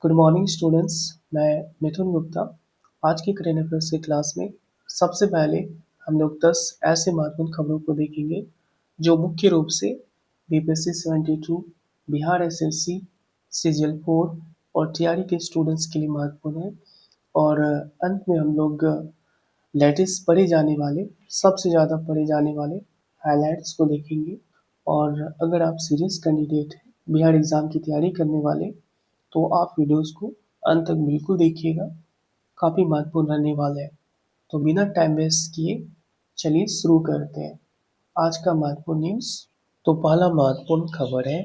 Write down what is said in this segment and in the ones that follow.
Good morning students. मैं मिथुन गुप्ता। आज की करेंट अफेयर्स की क्लास में सबसे पहले हम लोग 10 ऐसे महत्वपूर्ण खबरों को देखेंगे जो मुख्य रूप से बीपीएससी 72, बिहार एसएससी, सीजीएल 4 और टीआरई के स्टूडेंट्स के लिए महत्वपूर्ण है। और अंत में हम लोग लेटेस्ट पढ़े जाने वाले, सबसे ज़्यादा पढ़े जाने वाले हाइलाइट्स को देखेंगे। और अगर आप सीरियस कैंडिडेट हैं, बिहार एग्ज़ाम की तैयारी करने वाले, तो आप वीडियोस को अंत तक बिल्कुल देखिएगा, काफ़ी महत्वपूर्ण रहने वाला है। तो बिना टाइम वेस्ट किए चलिए शुरू करते हैं आज का महत्वपूर्ण न्यूज़। तो पहला महत्वपूर्ण खबर है,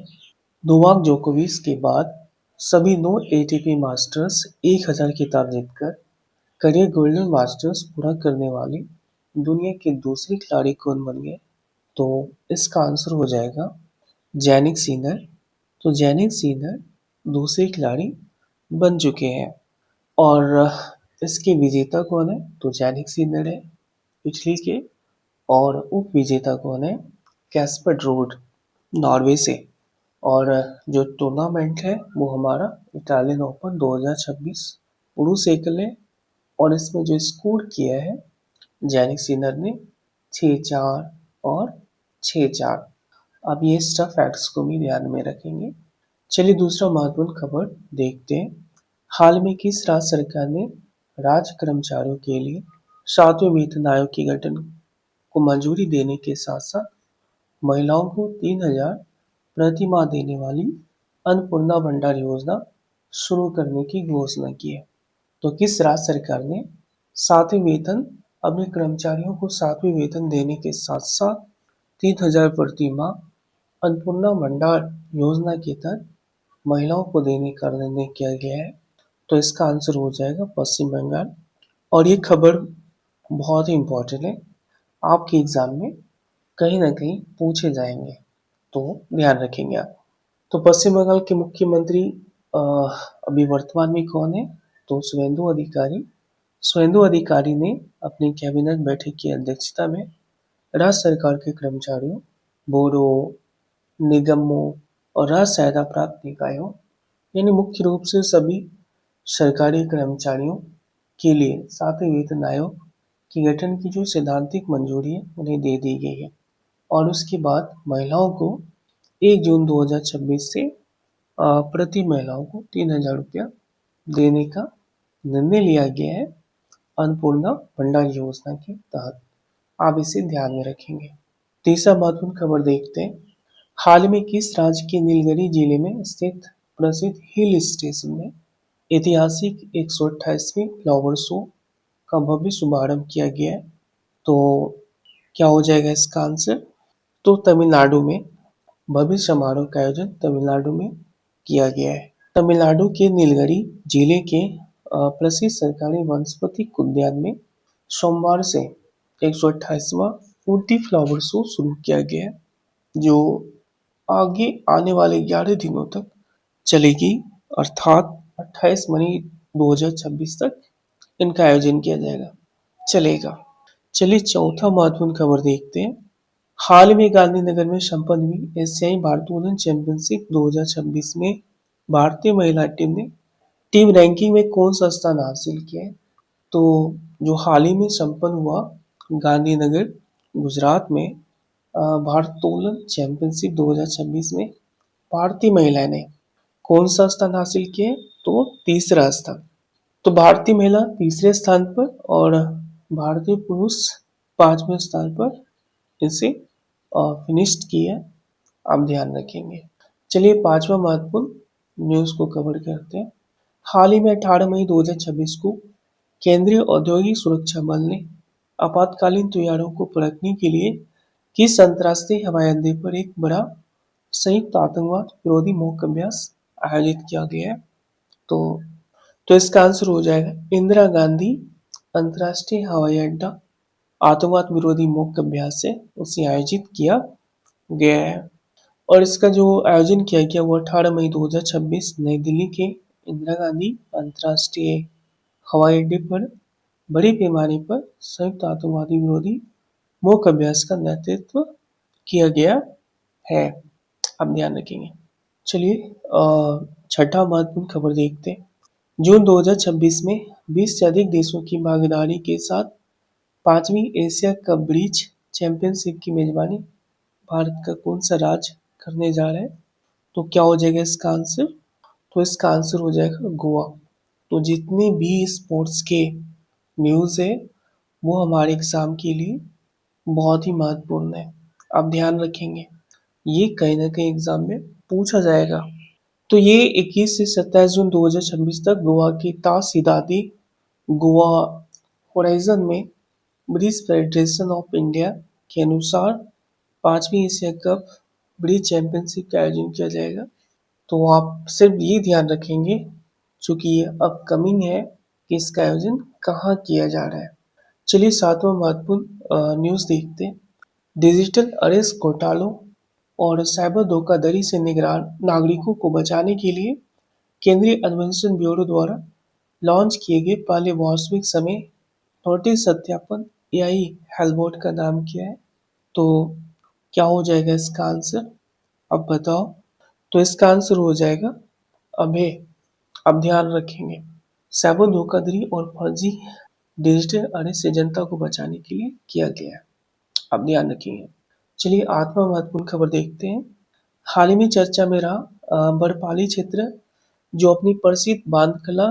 नोवाक जोकोविच के बाद सभी 9 एटीपी मास्टर्स 1000 खिताब जीतकर करियर गोल्डन मास्टर्स पूरा करने वाले दुनिया के दूसरे खिलाड़ी कौन बन गए? तो इसका आंसर हो जाएगा जैनिक सिनर। तो जैनिक सिनर दूसरे खिलाड़ी बन चुके हैं। और इसके विजेता कौन है? तो जैनिक सिनर है इटली के। और उप विजेता कौन है? कैस्पर रोड नॉर्वे से। और जो टूर्नामेंट है वो हमारा इटालियन ओपन 2026 पुरुष एकल है। और इसमें जो स्कोर किया है जैनिक सिनर ने 6-4 और 6-4। अब ये स्टफ फैक्ट्स को भी ध्यान में रखेंगे। चलिए दूसरा महत्वपूर्ण खबर देखते हैं। हाल में किस राज्य सरकार ने राज्य कर्मचारियों के लिए 7वें वेतन आयोग के गठन को मंजूरी देने के साथ साथ महिलाओं को 3000 प्रति माह देने वाली अन्नपूर्णा भंडार योजना शुरू करने की घोषणा की है? तो किस राज्य सरकार ने 7वें वेतन अपने कर्मचारियों को 7वें वेतन देने के साथ साथ 3000 प्रति माह अन्नपूर्णा भंडार योजना के तहत महिलाओं को देने का निर्णय किया गया है? तो इसका आंसर हो जाएगा पश्चिम बंगाल। और ये खबर बहुत ही इम्पोर्टेंट है, आपके एग्जाम में कहीं ना कहीं पूछे जाएंगे, तो ध्यान रखेंगे आप। तो पश्चिम बंगाल के मुख्यमंत्री अभी वर्तमान में कौन है? तो शुभेंदु अधिकारी। शुभेंदु अधिकारी ने अपनी कैबिनेट बैठक की अध्यक्षता में राज्य सरकार के कर्मचारियों, बोर्डों, निगमों और राज्य सहायता प्राप्त निकायों यानी मुख्य रूप से सभी सरकारी कर्मचारियों के लिए 7वें वेतन आयोग के गठन की जो सैद्धांतिक मंजूरी है उन्हें दे दी गई है। और उसके बाद महिलाओं को 1 जून 2026 से प्रति महिलाओं को 3000 रुपया देने का निर्णय लिया गया है अन्नपूर्णा भंडार योजना के तहत। आप इसे ध्यान में रखेंगे। तीसरा महत्वपूर्ण खबर देखते हैं। हाल में किस राज्य के नीलगिरी जिले में स्थित प्रसिद्ध हिल स्टेशन में ऐतिहासिक 128वें फ्लावर शो का भव्य शुभारंभ किया गया है? तो क्या हो जाएगा इसका आंसर? तो तमिलनाडु में भव्य समारोह का आयोजन तमिलनाडु में किया गया है। तमिलनाडु के नीलगिरी जिले के प्रसिद्ध सरकारी वनस्पतिक उद्यान में सोमवार से 128वां ऊटी फ्लावर शो शुरू किया गया है, जो आगे आने वाले 11 दिनों तक चलेगी, अर्थात 28 मई 2026 तक इनका आयोजन किया चलेगा। चलिए चौथा महत्वपूर्ण खबर देखते हैं। हाल में गांधीनगर में संपन्न हुई एशियाई भारोत्तोलन चैंपियनशिप 2026 में भारतीय महिला टीम ने टीम रैंकिंग में कौन सा स्थान हासिल किया है? तो जो हाल ही में संपन्न हुआ गांधीनगर गुजरात में भारोत्तोलन चैंपियनशिप 2026 में भारतीय महिला ने कौन सा स्थान हासिल किया? तो तीसरा स्थान। तो भारतीय महिला तीसरे स्थान पर और भारतीय पुरुष 5वें स्थान पर इसे फिनिश्ड किया, आप ध्यान रखेंगे। चलिए पांचवा महत्वपूर्ण न्यूज को कवर करते हैं। हाल ही में 18 मई 2026 को केंद्रीय औद्योगिक सुरक्षा बल ने आपातकालीन तैयारों को परखने के लिए किस अंतर्राष्ट्रीय हवाई अड्डे पर एक बड़ा संयुक्त आतंकवाद विरोधी मॉक अभ्यास आयोजित किया गया है? तो इसका आंसर हो जाएगा इंदिरा गांधी अंतर्राष्ट्रीय हवाई अड्डा आतंकवाद विरोधी मॉक अभ्यास से उसे आयोजित किया गया है। और इसका जो आयोजन किया गया वो 18 मई 2026 नई दिल्ली के इंदिरा गांधी अंतर्राष्ट्रीय हवाई अड्डे पर बड़े पैमाने पर संयुक्त आतंकवादी विरोधी मॉक अभ्यास का नेतृत्व किया गया है, आप ध्यान रखेंगे। चलिए छठा महत्वपूर्ण खबर देखते हैं। जून 2026 में 20 से अधिक देशों की भागीदारी के साथ पांचवी एशिया कप ब्रिज चैंपियनशिप की मेजबानी भारत का कौन सा राज्य करने जा रहा है? तो क्या हो जाएगा इसका आंसर? तो इसका आंसर हो जाएगा गोवा। तो जितने भी स्पोर्ट्स के न्यूज़ है वो हमारे एग्जाम के लिए बहुत ही महत्वपूर्ण है। आप ध्यान रखेंगे, ये कहीं ना कहीं एग्जाम में पूछा जाएगा। तो ये 21 से 27 जून 2026 तक गोवा की तासीदादी गोवा होराइजन में ब्रिज फेडरेशन ऑफ इंडिया के अनुसार पांचवी एशिया कप ब्रिज चैंपियनशिप का आयोजन किया जाएगा। तो आप सिर्फ ये ध्यान रखेंगे, चूंकि ये अपकमिंग है, कि इसका आयोजन कहाँ किया जा रहा है। चलिए सातवां महत्वपूर्ण न्यूज़ देखते हैं। डिजिटल अरेस्ट घोटालों और साइबर धोखाधड़ी से निगरान नागरिकों को बचाने के लिए केंद्रीय अन्वेषण ब्यूरो द्वारा लॉन्च किए गए पहले वास्तविक समय नोटिस सत्यापन एआई हेलबोट का नाम क्या है? तो क्या हो जाएगा इसका आंसर? अब बताओ। तो इसका आंसर हो जाएगा अभय। अब ध्यान रखेंगे, साइबर धोखाधड़ी और फर्जी डिजिटल अरेस्ट से जनता को बचाने के लिए किया गया है। अब ध्यान रखेंगे। चलिए आठवां महत्वपूर्ण खबर देखते हैं। हाल ही में चर्चा में रहा बर्फानी क्षेत्र, जो अपनी प्रसिद्ध बांधकला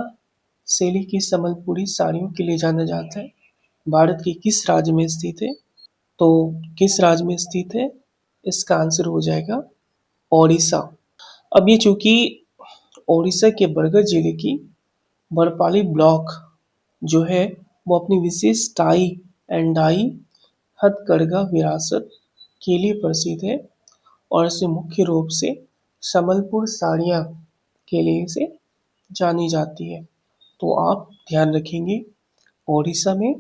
शैली की संबलपुरी साड़ियों के लिए जाना जाता है, भारत के किस राज्य में स्थित है? तो किस राज्य में स्थित है? इसका आंसर हो जाएगा ओडिशा। अब ये चूंकि ओडिशा के बरगढ़ जिले की बर्फानी ब्लॉक जो है वो अपनी विशेष टाई एंड डाई हथकरघा विरासत के लिए प्रसिद्ध है और इसे मुख्य रूप से संबलपुर साड़ियाँ के लिए इसे जानी जाती है। तो आप ध्यान रखेंगे ओडिशा में,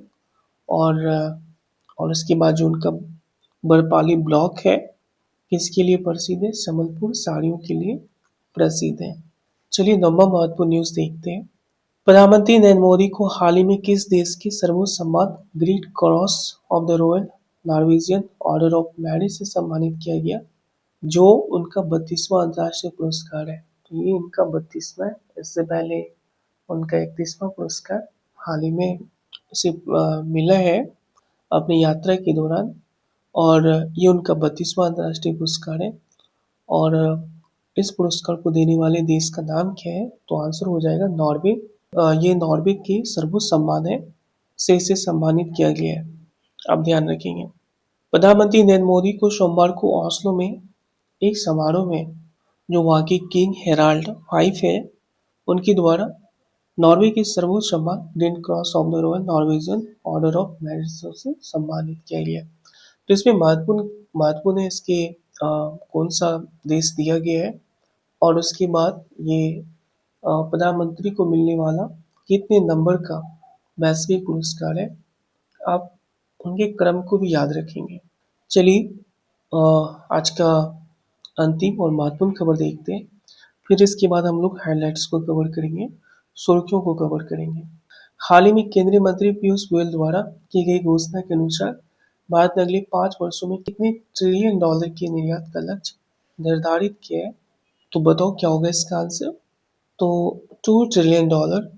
और उसके बाद जो उनका बर्फानी ब्लॉक है किसके लिए प्रसिद्ध है? संबलपुर साड़ियों के लिए प्रसिद्ध है। चलिए नौवां महत्वपूर्ण न्यूज़ देखते हैं। प्रधानमंत्री नरेंद्र मोदी को हाल ही में किस देश के सर्वोच्च सम्मान great cross of the royal Norwegian order of merit से सम्मानित किया गया, जो उनका 32वां अंतर्राष्ट्रीय पुरस्कार है? तो ये इनका 32वां है। इससे पहले उनका 31वां पुरस्कार हाल ही में उसे मिला है अपनी यात्रा के दौरान, और ये उनका 32वां अंतर्राष्ट्रीय पुरस्कार है। और इस पुरस्कार को देने वाले देश का नाम क्या है? तो आंसर हो जाएगा नॉर्वे। ये नॉर्वे के सर्वोच्च सम्मान है, से इसे सम्मानित किया गया है। आप ध्यान रखेंगे। प्रधानमंत्री नरेंद्र मोदी को सोमवार को ओस्लो में एक समारोह में जो वहाँ के किंग हेराल्ड फाइव है उनके द्वारा नॉर्वे के सर्वोच्च सम्मान green cross of the royal Norwegian order of merit से सम्मानित किया गया। तो इसमें महत्वपूर्ण महत्वपूर्ण है इसके कौन सा देश दिया गया है, और उसके बाद ये प्रधानमंत्री को मिलने वाला कितने नंबर का वैश्विक पुरस्कार है। आप उनके क्रम को भी याद रखेंगे। चलिए आज का अंतिम और महत्वपूर्ण खबर देखते हैं, फिर इसके बाद हम लोग हाइलाइट्स को कवर करेंगे, सुर्खियों को कवर करेंगे। हाल ही में केंद्रीय मंत्री पीयूष गोयल द्वारा की गई घोषणा के अनुसार भारत ने अगले 5 वर्षों में कितने ट्रिलियन डॉलर के निर्यात का लक्ष्य निर्धारित किया है? तो बताओ क्या होगा इसका आंसर? तो 2 ट्रिलियन डॉलर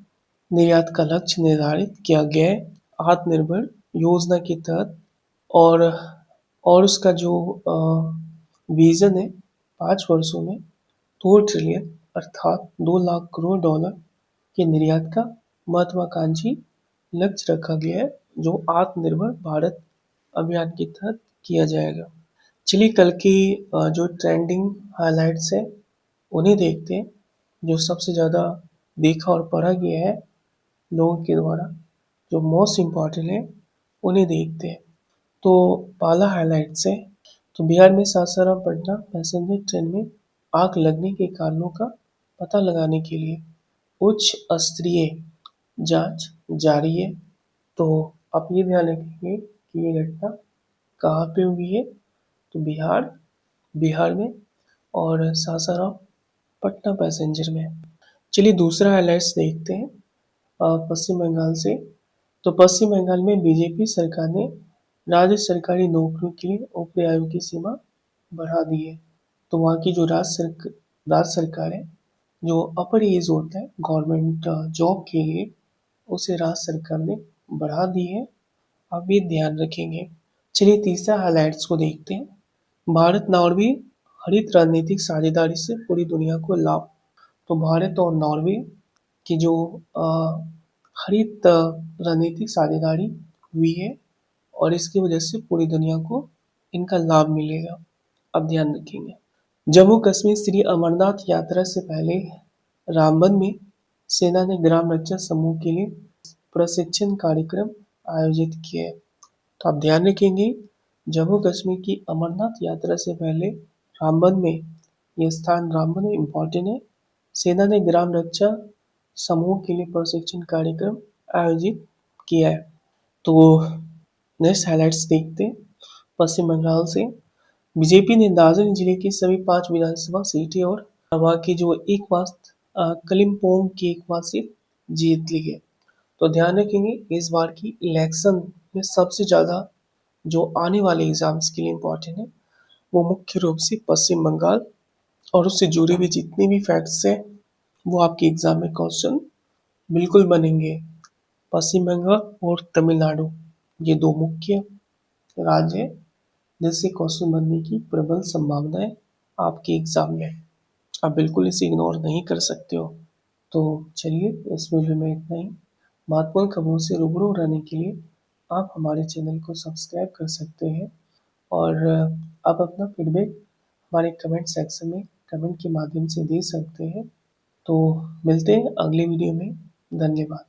निर्यात का लक्ष्य निर्धारित किया गया है आत्मनिर्भर योजना के तहत। और उसका जो विजन है 5 वर्षों में 2 ट्रिलियन अर्थात 2 लाख करोड़ डॉलर के निर्यात का महत्वाकांक्षी लक्ष्य रखा गया है, जो आत्मनिर्भर भारत अभियान के तहत किया जाएगा। चलिए कल की जो ट्रेंडिंग हाइलाइट्स है उन्हें देखते हैं, जो सबसे ज़्यादा देखा और पढ़ा गया है लोगों के द्वारा, जो मोस्ट इम्पॉर्टेंट है उन्हें देखते हैं। तो पहला हाइलाइट्स है, तो बिहार में सासाराम पटना पैसेंजर ट्रेन में आग लगने के कारणों का पता लगाने के लिए उच्च स्तरीय जांच जारी है। तो आप ये ध्यान रखेंगे कि ये घटना कहाँ पे हुई है? तो बिहार में, और सासाराम पटना पैसेंजर में। चलिए दूसरा हाइलाइट्स देखते हैं पश्चिम बंगाल से। तो पश्चिम बंगाल में बीजेपी सरकार ने राज्य सरकारी नौकरियों के लिए उपरी आयु की सीमा बढ़ा दी है। तो वहाँ की जो राज्य सरकार है जो अपर एज होता है गवर्नमेंट जॉब के लिए, उसे राज्य सरकार ने बढ़ा दी है। आप ये ध्यान रखेंगे। चलिए तीसरा हाइलाइट्स को देखते हैं। भारत नॉर्वे हरित रणनीतिक साझेदारी से पूरी दुनिया को लाभ। तो भारत और नॉर्वे की जो हरित रणनीतिक साझेदारी हुई है और इसकी वजह से पूरी दुनिया को इनका लाभ मिलेगा। अब ध्यान रखेंगे। जम्मू कश्मीर श्री अमरनाथ यात्रा से पहले रामबन में सेना ने ग्राम रक्षा समूह के लिए प्रशिक्षण कार्यक्रम आयोजित किए। तो आप ध्यान रखेंगे, जम्मू कश्मीर की अमरनाथ यात्रा से पहले रामबन में, यह स्थान रामबन इम्पोर्टेंट है, सेना ने ग्राम रक्षा समूह के लिए प्रशिक्षण कार्यक्रम आयोजित किया है। तो नेक्स्ट हाइलाइट्स देखते हैं। पश्चिम बंगाल से बीजेपी ने दार्जिलिंग जिले की सभी 5 विधानसभा सीटें और वहाँ की जो कलिम्पोंग की एक सीट जीत ली है। तो ध्यान रखेंगे, इस बार की इलेक्शन में सबसे ज़्यादा जो आने वाले एग्जाम्स के लिए इम्पोर्टेंट है वो मुख्य रूप से पश्चिम बंगाल और उससे जुड़े हुए जितने भी फैक्ट्स हैं वो आपके एग्जाम में क्वेश्चन बिल्कुल बनेंगे। पश्चिम बंगाल और तमिलनाडु ये दो मुख्य राज्य हैं जिससे क्वेश्चन बनने की प्रबल संभावना है आपके एग्जाम में। आप बिल्कुल इसे इग्नोर नहीं कर सकते हो। तो चलिए इस वीडियो में इतना ही। महत्वपूर्ण खबरों से रूबरू रहने के लिए आप हमारे चैनल को सब्सक्राइब कर सकते हैं और आप अपना फीडबैक हमारे कमेंट सेक्शन में कमेंट के माध्यम से दे सकते हैं। तो मिलते हैं अगले वीडियो में। धन्यवाद।